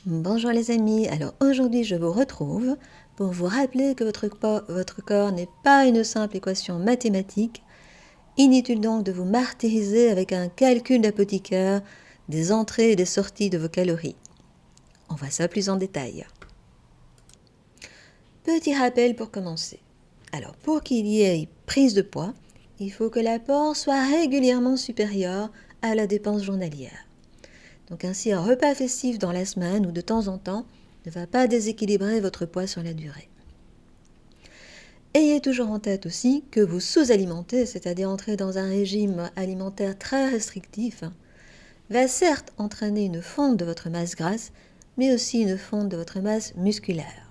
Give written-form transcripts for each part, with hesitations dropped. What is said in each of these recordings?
Bonjour les amis, alors aujourd'hui je vous retrouve pour vous rappeler que votre corps n'est pas une simple équation mathématique. Inutile donc de vous martyriser avec un calcul d'apothicaire des entrées et des sorties de vos calories. On voit ça plus en détail. Petit rappel pour commencer. Alors pour qu'il y ait prise de poids, il faut que l'apport soit régulièrement supérieur à la dépense journalière. Donc ainsi, un repas festif dans la semaine ou de temps en temps ne va pas déséquilibrer votre poids sur la durée. Ayez toujours en tête aussi que vous sous-alimentez, c'est-à-dire entrer dans un régime alimentaire très restrictif, va certes entraîner une fonte de votre masse grasse, mais aussi une fonte de votre masse musculaire.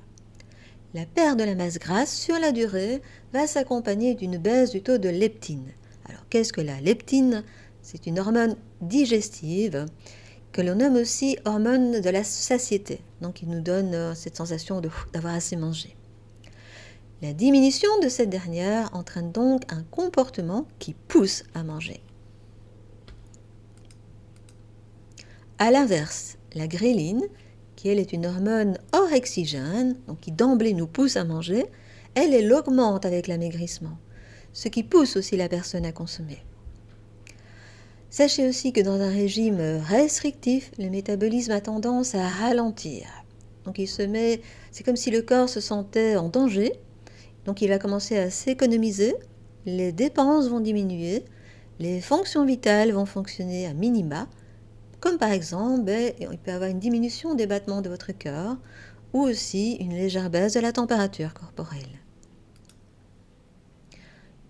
La perte de la masse grasse sur la durée va s'accompagner d'une baisse du taux de leptine. Alors qu'est-ce que la leptine? C'est une hormone digestive que l'on nomme aussi hormone de la satiété. Donc il nous donne cette sensation d'avoir assez mangé. La diminution de cette dernière entraîne donc un comportement qui pousse à manger. A l'inverse, la gréline, qui elle est une hormone orexigène, donc qui d'emblée nous pousse à manger, elle augmente avec l'amaigrissement, ce qui pousse aussi la personne à consommer. Sachez aussi que dans un régime restrictif, le métabolisme a tendance à ralentir. Donc c'est comme si le corps se sentait en danger, donc il va commencer à s'économiser, les dépenses vont diminuer, les fonctions vitales vont fonctionner à minima, comme par exemple, il peut y avoir une diminution des battements de votre cœur ou aussi une légère baisse de la température corporelle.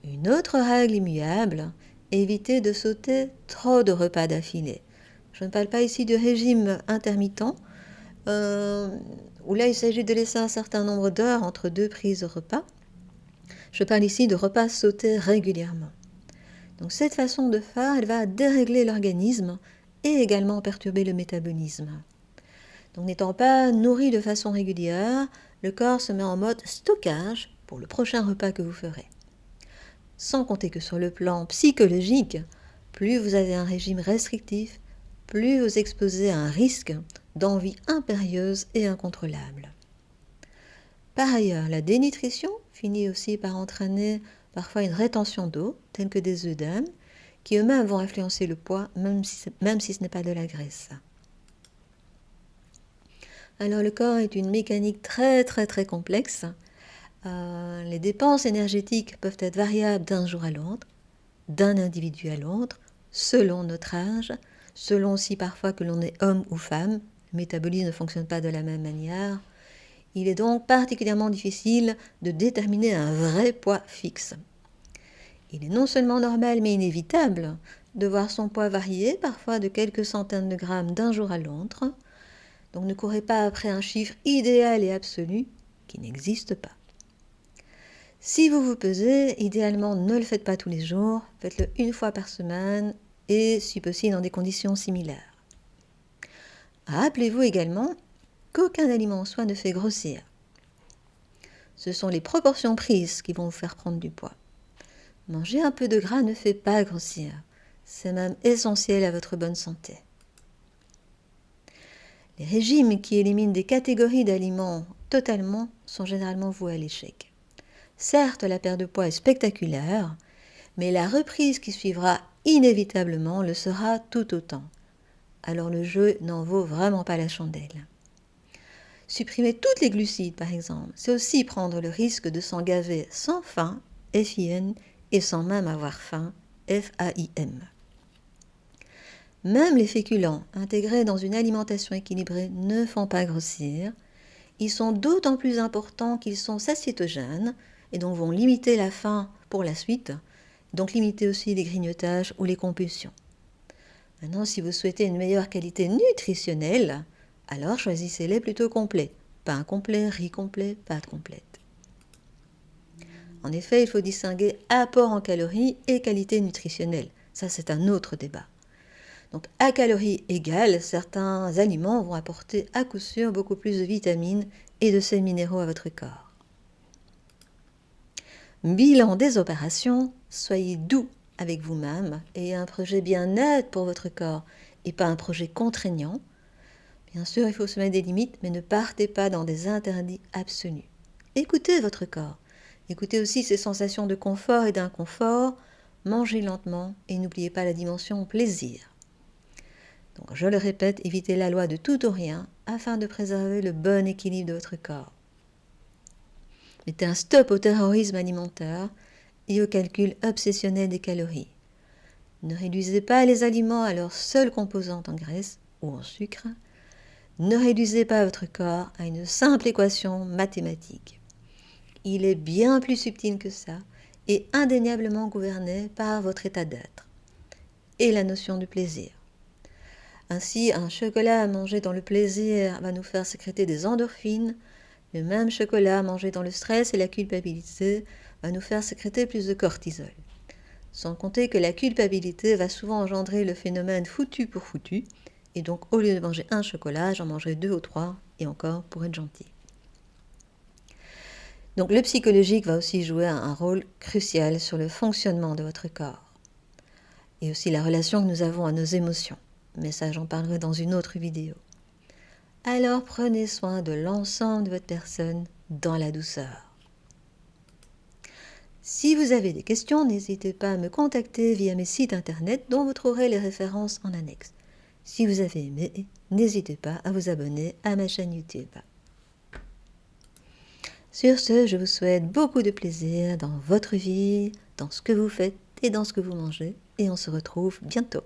Une autre règle immuable, évitez de sauter trop de repas d'affilée. Je ne parle pas ici du régime intermittent, où là il s'agit de laisser un certain nombre d'heures entre deux prises de repas. Je parle ici de repas sautés régulièrement. Donc cette façon de faire, elle va dérégler l'organisme et également perturber le métabolisme. Donc n'étant pas nourri de façon régulière, le corps se met en mode stockage pour le prochain repas que vous ferez. Sans compter que sur le plan psychologique, plus vous avez un régime restrictif, plus vous exposez à un risque d'envie impérieuse et incontrôlable. Par ailleurs, la dénutrition finit aussi par entraîner parfois une rétention d'eau, telle que des œdèmes, qui eux-mêmes vont influencer le poids, même si ce n'est pas de la graisse. Alors le corps est une mécanique très complexe. Les dépenses énergétiques peuvent être variables d'un jour à l'autre, d'un individu à l'autre, selon notre âge, selon aussi parfois que l'on est homme ou femme. Le métabolisme ne fonctionne pas de la même manière. Il est donc particulièrement difficile de déterminer un vrai poids fixe. Il est non seulement normal mais inévitable de voir son poids varier, parfois de quelques centaines de grammes d'un jour à l'autre. Donc ne courez pas après un chiffre idéal et absolu qui n'existe pas. Si vous vous pesez, idéalement ne le faites pas tous les jours, faites-le une fois par semaine et si possible dans des conditions similaires. Rappelez-vous également qu'aucun aliment en soi ne fait grossir. Ce sont les proportions prises qui vont vous faire prendre du poids. Manger un peu de gras ne fait pas grossir. C'est même essentiel à votre bonne santé. Les régimes qui éliminent des catégories d'aliments totalement sont généralement voués à l'échec. Certes, la perte de poids est spectaculaire, mais la reprise qui suivra inévitablement le sera tout autant. Alors le jeu n'en vaut vraiment pas la chandelle. Supprimer toutes les glucides, par exemple, c'est aussi prendre le risque de s'en gaver sans faim, F-I-N, et sans même avoir faim, F-A-I-M. Même les féculents intégrés dans une alimentation équilibrée ne font pas grossir. Ils sont d'autant plus importants qu'ils sont satiétogènes et donc vont limiter la faim pour la suite, donc limiter aussi les grignotages ou les compulsions. Maintenant, si vous souhaitez une meilleure qualité nutritionnelle, alors choisissez-les plutôt complets. Pain complet, riz complet, pâtes complètes. En effet, il faut distinguer apport en calories et qualité nutritionnelle. Ça, c'est un autre débat. Donc, à calories égales, certains aliments vont apporter à coup sûr beaucoup plus de vitamines et de sels minéraux à votre corps. Bilan des opérations, soyez doux avec vous-même et un projet bien net pour votre corps et pas un projet contraignant. Bien sûr, il faut se mettre des limites, mais ne partez pas dans des interdits absolus. Écoutez votre corps. Écoutez aussi ses sensations de confort et d'inconfort. Mangez lentement et n'oubliez pas la dimension plaisir. Donc, je le répète, évitez la loi de tout ou rien afin de préserver le bon équilibre de votre corps. Mettez un stop au terrorisme alimentaire et au calcul obsessionnel des calories. Ne réduisez pas les aliments à leur seule composante en graisse ou en sucre. Ne réduisez pas votre corps à une simple équation mathématique. Il est bien plus subtil que ça et indéniablement gouverné par votre état d'être et la notion du plaisir. Ainsi, un chocolat à manger dans le plaisir va nous faire sécréter des endorphines. Le même chocolat mangé dans le stress et la culpabilité va nous faire sécréter plus de cortisol. Sans compter que la culpabilité va souvent engendrer le phénomène foutu pour foutu, et donc au lieu de manger un chocolat, j'en mangerai 2 ou 3, et encore pour être gentil. Donc le psychologique va aussi jouer un rôle crucial sur le fonctionnement de votre corps, et aussi la relation que nous avons à nos émotions. Mais ça, j'en parlerai dans une autre vidéo. Alors prenez soin de l'ensemble de votre personne dans la douceur. Si vous avez des questions, n'hésitez pas à me contacter via mes sites internet dont vous trouverez les références en annexe. Si vous avez aimé, n'hésitez pas à vous abonner à ma chaîne YouTube. Sur ce, je vous souhaite beaucoup de plaisir dans votre vie, dans ce que vous faites et dans ce que vous mangez, et on se retrouve bientôt.